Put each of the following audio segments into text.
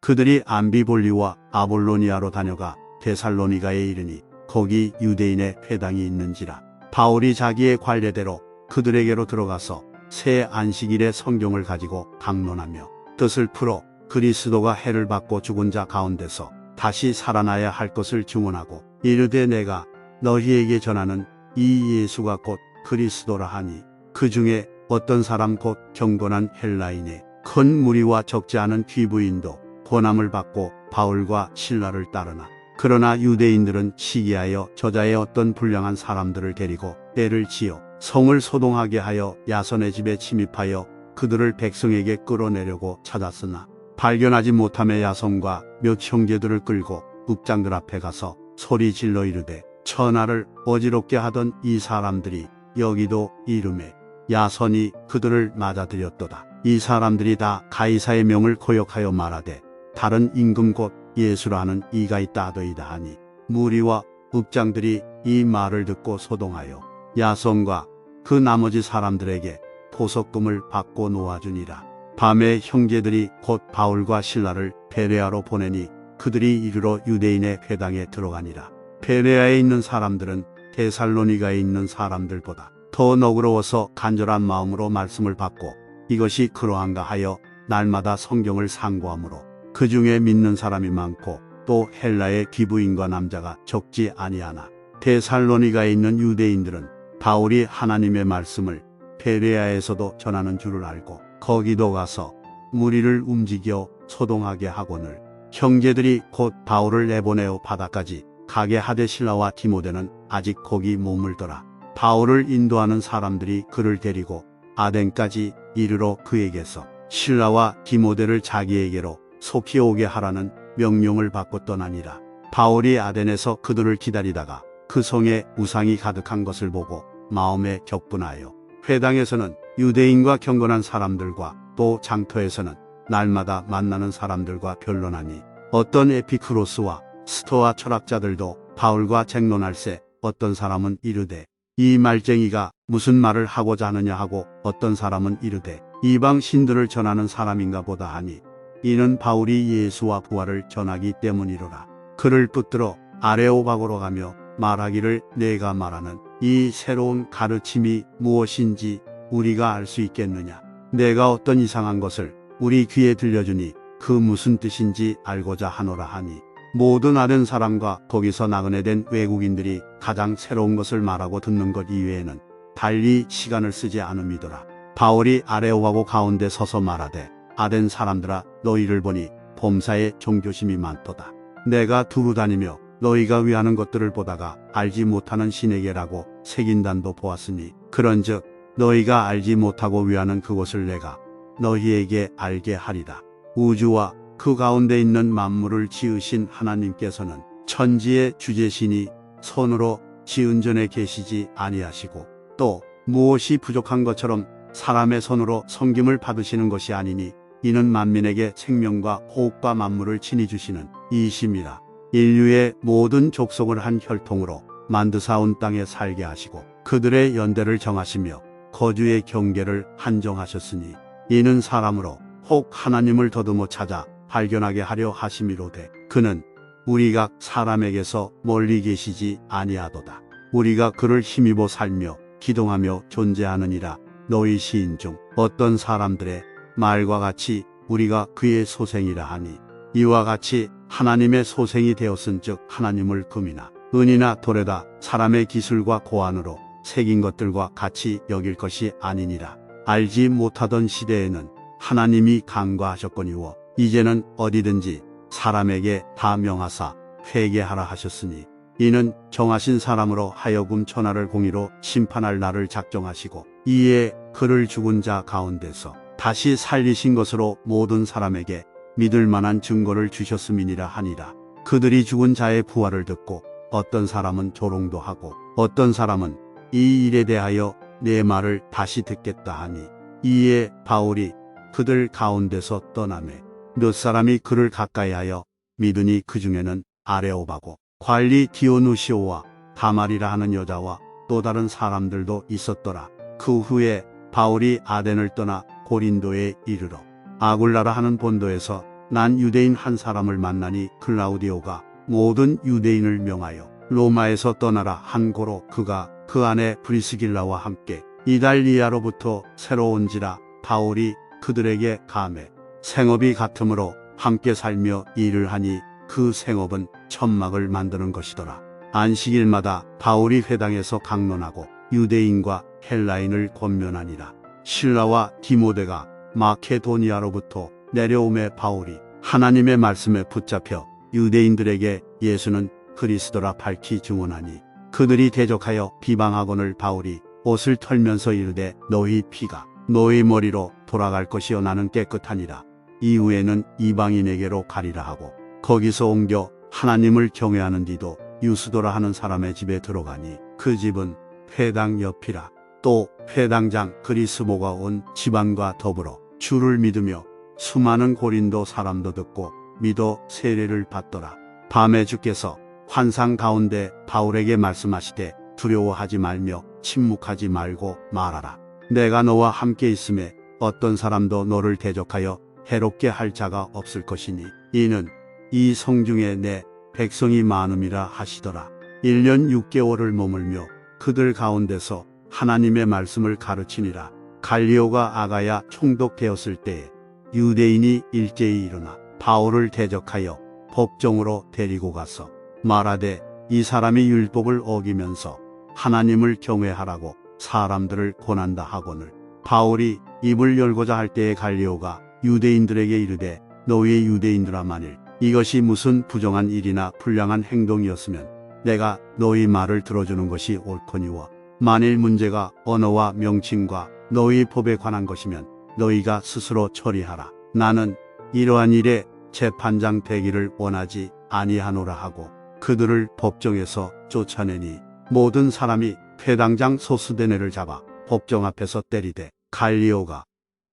그들이 암비볼리와 아볼로니아로 다녀가 데살로니가에 이르니 거기 유대인의 회당이 있는지라. 바울이 자기의 관례대로 그들에게로 들어가서 새 안식일에 성경을 가지고 강론하며 뜻을 풀어 그리스도가 해를 받고 죽은 자 가운데서 다시 살아나야 할 것을 증언하고 이르되 내가 너희에게 전하는 이 예수가 곧 그리스도라 하니 그 중에 어떤 사람 곧 경건한 헬라인의 큰 무리와 적지 않은 귀부인도 고난을 받고 바울과 실라를 따르나 그러나 유대인들은 시기하여 저자의 어떤 불량한 사람들을 데리고 때를 지어 성을 소동하게 하여 야손의 집에 침입하여 그들을 백성에게 끌어내려고 찾았으나 발견하지 못하며 야손과 몇 형제들을 끌고 국장들 앞에 가서 소리 질러 이르되 천하를 어지럽게 하던 이 사람들이 여기도 이름에 야손이 그들을 맞아들였도다. 이 사람들이 다 가이사의 명을 거역하여 말하되 다른 임금 곧 예수라는 이가 있다 하더이다 하니 무리와 국장들이 이 말을 듣고 소동하여 야손과 그 나머지 사람들에게 보석금을 받고 놓아주니라. 밤에 형제들이 곧 바울과 실라를 베레아로 보내니 그들이 이르러 유대인의 회당에 들어가니라. 베레아에 있는 사람들은 데살로니가에 있는 사람들보다 더 너그러워서 간절한 마음으로 말씀을 받고 이것이 그러한가 하여 날마다 성경을 상고하므로 그 중에 믿는 사람이 많고 또 헬라의 귀부인과 남자가 적지 아니하나 데살로니가에 있는 유대인들은 바울이 하나님의 말씀을 베레아에서도 전하는 줄을 알고 거기도 가서 무리를 움직여 소동하게 하거늘 형제들이 곧 바울을 내보내어 바다까지 가게 하되 실라와 디모데는 아직 거기 머물더라. 바울을 인도하는 사람들이 그를 데리고 아덴까지 이르러 그에게서 실라와 디모데를 자기에게로 속히 오게 하라는 명령을 받고 떠나니라. 바울이 아덴에서 그들을 기다리다가 그 성에 우상이 가득한 것을 보고 마음에 격분하여 회당에서는 유대인과 경건한 사람들과 또 장터에서는 날마다 만나는 사람들과 변론하니 어떤 에피크로스와 스토아 철학자들도 바울과 쟁론할세 어떤 사람은 이르되 이 말쟁이가 무슨 말을 하고자 하느냐 하고 어떤 사람은 이르되 이방 신들을 전하는 사람인가 보다 하니 이는 바울이 예수와 부활을 전하기 때문이로라. 그를 붙들어 아레오바고로 가며 말하기를 내가 말하는 이 새로운 가르침이 무엇인지 우리가 알 수 있겠느냐. 내가 어떤 이상한 것을 우리 귀에 들려주니 그 무슨 뜻인지 알고자 하노라 하니 모든 아는 사람과 거기서 나그네 된 외국인들이 가장 새로운 것을 말하고 듣는 것 이외에는 달리 시간을 쓰지 않음이더라. 바울이 아레오바고 가운데 서서 말하되 아덴 사람들아 너희를 보니 범사에 종교심이 많도다. 내가 두루 다니며 너희가 위하는 것들을 보다가 알지 못하는 신에게라고 색인단도 보았으니 그런즉 너희가 알지 못하고 위하는 그것을 내가 너희에게 알게 하리라. 우주와 그 가운데 있는 만물을 지으신 하나님께서는 천지의 주제시니 손으로 지은 전에 계시지 아니하시고 또 무엇이 부족한 것처럼 사람의 손으로 섬김을 받으시는 것이 아니니 이는 만민에게 생명과 호흡과 만물을 친히 주시는 이심이라. 인류의 모든 족속을 한 혈통으로 만드사 온 땅에 살게 하시고 그들의 연대를 정하시며 거주의 경계를 한정하셨으니 이는 사람으로 혹 하나님을 더듬어 찾아 발견하게 하려 하심이로되 그는 우리가 사람에게서 멀리 계시지 아니하도다. 우리가 그를 힘입어 살며 기동하며 존재하느니라. 너희 시인 중 어떤 사람들의 말과 같이 우리가 그의 소생이라 하니 이와 같이 하나님의 소생이 되었은즉 하나님을 금이나 은이나 돌에다 사람의 기술과 고안으로 새긴 것들과 같이 여길 것이 아니니라. 알지 못하던 시대에는 하나님이 간과하셨거니와 이제는 어디든지 사람에게 다 명하사 회개하라 하셨으니 이는 정하신 사람으로 하여금 천하를 공의로 심판할 날을 작정하시고 이에 그를 죽은 자 가운데서 다시 살리신 것으로 모든 사람에게 믿을 만한 증거를 주셨음이니라 하니라. 그들이 죽은 자의 부활을 듣고 어떤 사람은 조롱도 하고 어떤 사람은 이 일에 대하여 내 말을 다시 듣겠다 하니 이에 바울이 그들 가운데서 떠나매 몇 사람이 그를 가까이하여 믿으니 그 중에는 아레오바고 관리 디오누시오와 다말이라 하는 여자와 또 다른 사람들도 있었더라. 그 후에 바울이 아덴을 떠나 고린도에 이르러 아굴라라 하는 본도에서 난 유대인 한 사람을 만나니 클라우디오가 모든 유대인을 명하여 로마에서 떠나라 한 고로 그가 그 안에 브리스길라와 함께 이달리아로부터 새로 온지라. 바울이 그들에게 감해 생업이 같으므로 함께 살며 일을 하니 그 생업은 천막을 만드는 것이더라. 안식일마다 바울이 회당에서 강론하고 유대인과 헬라인을 권면하니라. 실라와 디모데가 마케도니아로부터 내려오매 바울이 하나님의 말씀에 붙잡혀 유대인들에게 예수는 그리스도라 밝히 증언하니 그들이 대적하여 비방하거늘 바울이 옷을 털면서 이르되 너희 피가 너희 머리로 돌아갈 것이요 나는 깨끗하니라. 이후에는 이방인에게로 가리라 하고 거기서 옮겨 하나님을 경외하는 디도 유스도라 하는 사람의 집에 들어가니 그 집은 회당 옆이라. 또 회당장 그리스모가 온 집안과 더불어 주를 믿으며 수많은 고린도 사람도 듣고 믿어 세례를 받더라. 밤에 주께서 환상 가운데 바울에게 말씀하시되 두려워하지 말며 침묵하지 말고 말하라. 내가 너와 함께 있음에 어떤 사람도 너를 대적하여 해롭게 할 자가 없을 것이니 이는 이 성중에 내 백성이 많음이라 하시더라. 1년 6개월을 머물며 그들 가운데서 하나님의 말씀을 가르치니라. 갈리오가 아가야 총독되었을 때에 유대인이 일제히 일어나 바울을 대적하여 법정으로 데리고 가서 말하되 이 사람이 율법을 어기면서 하나님을 경외하라고 사람들을 권한다 하거늘 바울이 입을 열고자 할 때에 갈리오가 유대인들에게 이르되 너희 유대인들아 만일 이것이 무슨 부정한 일이나 불량한 행동이었으면 내가 너희 말을 들어주는 것이 옳거니와 만일 문제가 언어와 명칭과 너희 법에 관한 것이면 너희가 스스로 처리하라. 나는 이러한 일에 재판장 되기를 원하지 아니하노라 하고 그들을 법정에서 쫓아내니 모든 사람이 회당장 소스데네를 잡아 법정 앞에서 때리되 갈리오가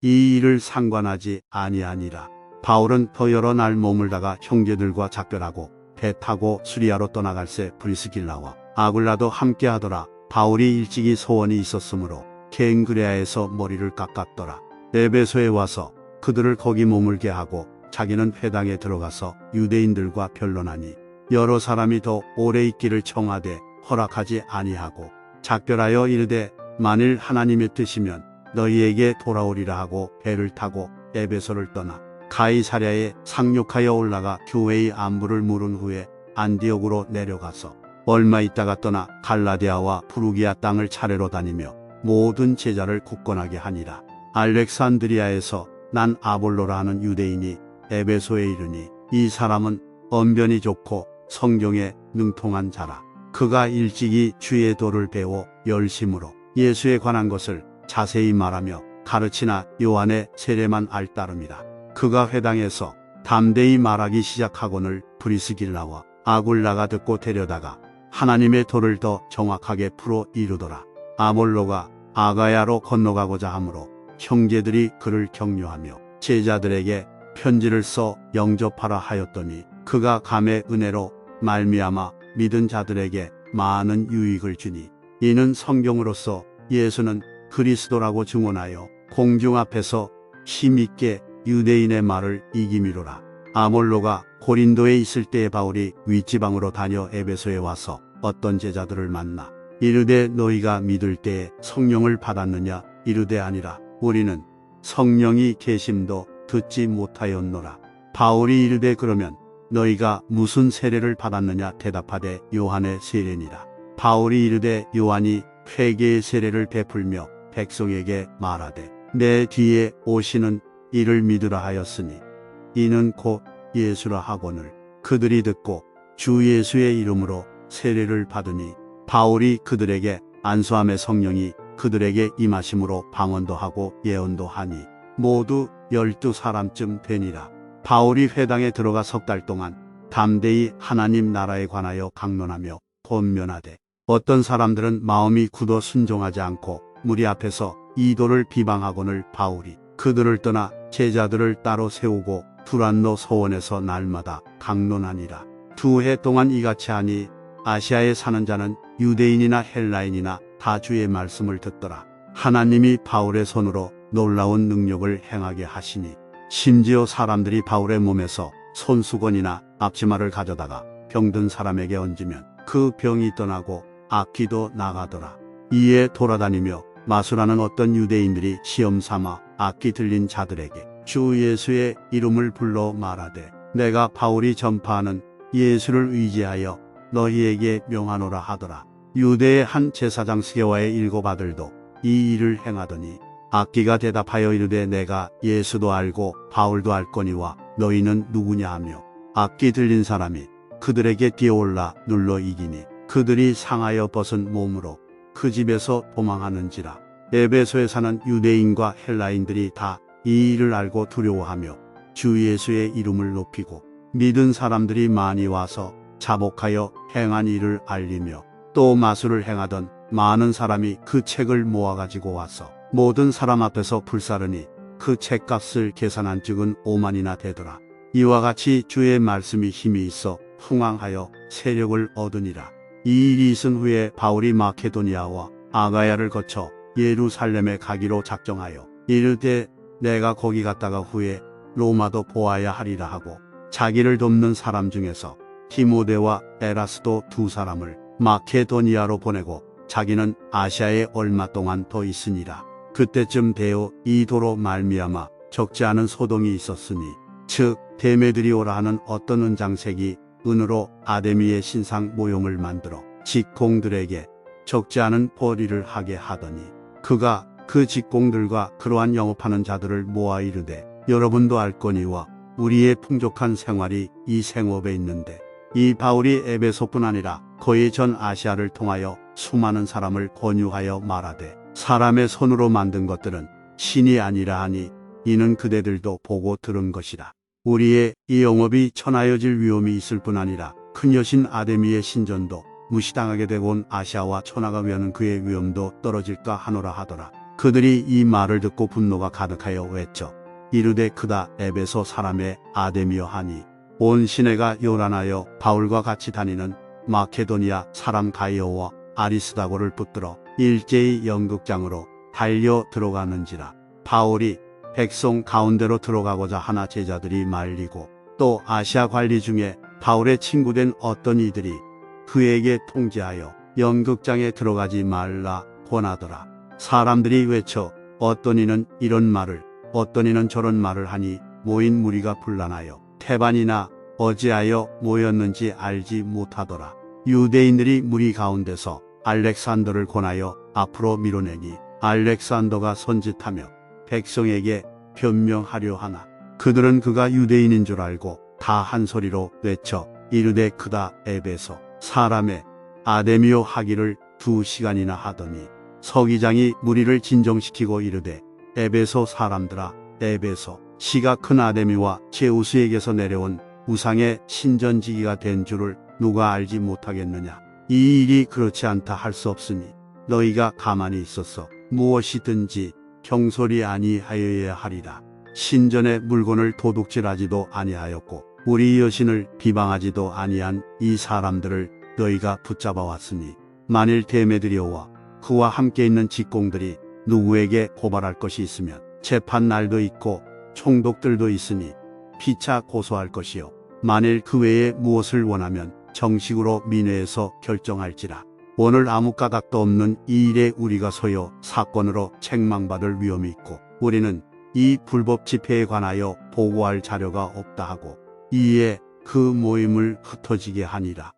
이 일을 상관하지 아니하니라. 바울은 더 여러 날 머물다가 형제들과 작별하고 배 타고 수리아로 떠나갈새 브리스길라와 아굴라도 함께하더라. 바울이 일찍이 소원이 있었으므로 갱그레아에서 머리를 깎았더라. 에베소에 와서 그들을 거기 머물게 하고 자기는 회당에 들어가서 유대인들과 변론하니 여러 사람이 더 오래 있기를 청하되 허락하지 아니하고 작별하여 이르되 만일 하나님의 뜻이면 너희에게 돌아오리라 하고 배를 타고 에베소를 떠나 가이사랴에 상륙하여 올라가 교회의 안부를 물은 후에 안디옥으로 내려가서 얼마 있다가 떠나 갈라디아와 프루기아 땅을 차례로 다니며 모든 제자를 굳건하게 하니라. 알렉산드리아에서 난 아볼로라 하는 유대인이 에베소에 이르니 이 사람은 언변이 좋고 성경에 능통한 자라. 그가 일찍이 주의 도를 배워 열심으로 예수에 관한 것을 자세히 말하며 가르치나 요한의 세례만 알 따름이라. 그가 회당에서 담대히 말하기 시작하거늘 브리스길라와 아굴라가 듣고 데려다가 하나님의 도를 더 정확하게 풀어 이루더라. 아몰로가 아가야로 건너가고자 하므로 형제들이 그를 격려하며 제자들에게 편지를 써 영접하라 하였더니 그가 감의 은혜로 말미암아 믿은 자들에게 많은 유익을 주니 이는 성경으로서 예수는 그리스도라고 증언하여 공중 앞에서 힘있게 유대인의 말을 이기미로라. 아몰로가 고린도에 있을 때에 바울이 윗지방으로 다녀 에베소에 와서 어떤 제자들을 만나 이르되 너희가 믿을 때에 성령을 받았느냐 이르되 아니라 우리는 성령이 계심도 듣지 못하였노라. 바울이 이르되 그러면 너희가 무슨 세례를 받았느냐 대답하되 요한의 세례니라. 바울이 이르되 요한이 회개의 세례를 베풀며 백성에게 말하되 내 뒤에 오시는 이를 믿으라 하였으니 이는 곧 예수라 하거늘 그들이 듣고 주 예수의 이름으로 세례를 받으니 바울이 그들에게 안수함의 성령이 그들에게 임하심으로 방언도 하고 예언도 하니 모두 12사람쯤 되니라. 바울이 회당에 들어가 석 달 동안 담대히 하나님 나라에 관하여 강론하며 권면하되 어떤 사람들은 마음이 굳어 순종하지 않고 무리 앞에서 이도를 비방하거늘 바울이 그들을 떠나 제자들을 따로 세우고 두란노 서원에서 날마다 강론하니라. 2해 동안 이같이 하니 아시아에 사는 자는 유대인이나 헬라인이나 다 주의 말씀을 듣더라. 하나님이 바울의 손으로 놀라운 능력을 행하게 하시니 심지어 사람들이 바울의 몸에서 손수건이나 앞치마를 가져다가 병든 사람에게 얹으면 그 병이 떠나고 악귀도 나가더라. 이에 돌아다니며 마술하는 어떤 유대인들이 시험 삼아 악귀 들린 자들에게 주 예수의 이름을 불러 말하되 내가 바울이 전파하는 예수를 의지하여 너희에게 명하노라 하더라. 유대의 한 제사장 스게와의 7 아들도 이 일을 행하더니 악귀가 대답하여 이르되 내가 예수도 알고 바울도 알거니와 너희는 누구냐 하며 악귀 들린 사람이 그들에게 뛰어올라 눌러 이기니 그들이 상하여 벗은 몸으로 그 집에서 도망하는지라. 에베소에 사는 유대인과 헬라인들이 다 이 일을 알고 두려워하며 주 예수의 이름을 높이고 믿은 사람들이 많이 와서 자복하여 행한 일을 알리며 또 마술을 행하던 많은 사람이 그 책을 모아가지고 와서 모든 사람 앞에서 불사르니 그 책값을 계산한 즉은 5만이나 되더라. 이와 같이 주의 말씀이 힘이 있어 흥왕하여 세력을 얻으니라. 이 일이 있은 후에 바울이 마케도니아와 아가야를 거쳐 예루살렘에 가기로 작정하여 이르되 내가 거기 갔다가 후에 로마도 보아야 하리라 하고 자기를 돕는 사람 중에서 디모데와 에라스도 2 사람을 마케도니아로 보내고 자기는 아시아에 얼마 동안 더 있으니라. 그때쯤 되어 이 도로 말미암아 적지 않은 소동이 있었으니 즉 데메드리오라 하는 어떤 은장색이 은으로 아데미의 신상 모형을 만들어 직공들에게 적지 않은 벌이를 하게 하더니 그가 그 직공들과 그러한 영업하는 자들을 모아 이르되 여러분도 알거니와 우리의 풍족한 생활이 이 생업에 있는데 이 바울이 에베소뿐 아니라 거의 전 아시아를 통하여 수많은 사람을 권유하여 말하되 사람의 손으로 만든 것들은 신이 아니라 하니 이는 그대들도 보고 들은 것이라. 우리의 이 영업이 천하여질 위험이 있을 뿐 아니라 큰 여신 아데미의 신전도 무시당하게 되고 온 아시아와 천하가 그의 위엄도 떨어질까 하노라 하더라. 그들이 이 말을 듣고 분노가 가득하여 외쳐 이르되 크다 에베소 사람의 아데미여 하니 온 시내가 요란하여 바울과 같이 다니는 마케도니아 사람 가이오와 아리스다고를 붙들어 일제히 연극장으로 달려 들어가는지라. 바울이 백성 가운데로 들어가고자 하나 제자들이 말리고 또 아시아 관리 중에 바울의 친구된 어떤 이들이 그에게 통지하여 연극장에 들어가지 말라 권하더라. 사람들이 외쳐 어떤 이는 이런 말을 어떤 이는 저런 말을 하니 모인 무리가 분란하여 태반이나 어찌하여 모였는지 알지 못하더라. 유대인들이 무리 가운데서 알렉산더를 권하여 앞으로 밀어내니 알렉산더가 손짓하며 백성에게 변명하려 하나 그들은 그가 유대인인 줄 알고 다 한 소리로 외쳐 이르되 크다 에베소 사람의 아데미오 하기를 2시간이나 하더니 서기장이 무리를 진정시키고 이르되 에베소 사람들아 에베소 시가 큰 아데미와 제우스에게서 내려온 우상의 신전지기가 된 줄을 누가 알지 못하겠느냐. 이 일이 그렇지 않다 할 수 없으니 너희가 가만히 있어서 무엇이든지 경솔이 아니하여야 하리라. 신전의 물건을 도둑질하지도 아니하였고 우리 여신을 비방하지도 아니한 이 사람들을 너희가 붙잡아 왔으니 만일 데메드리오와 그와 함께 있는 직공들이 누구에게 고발할 것이 있으면 재판 날도 있고 총독들도 있으니 피차 고소할 것이요 만일 그 외에 무엇을 원하면 정식으로 민회에서 결정할지라. 오늘 아무 까닭도 없는 이 일에 우리가 소요 사건으로 책망받을 위험이 있고 우리는 이 불법 집회에 관하여 보고할 자료가 없다 하고 이에 그 모임을 흩어지게 하니라.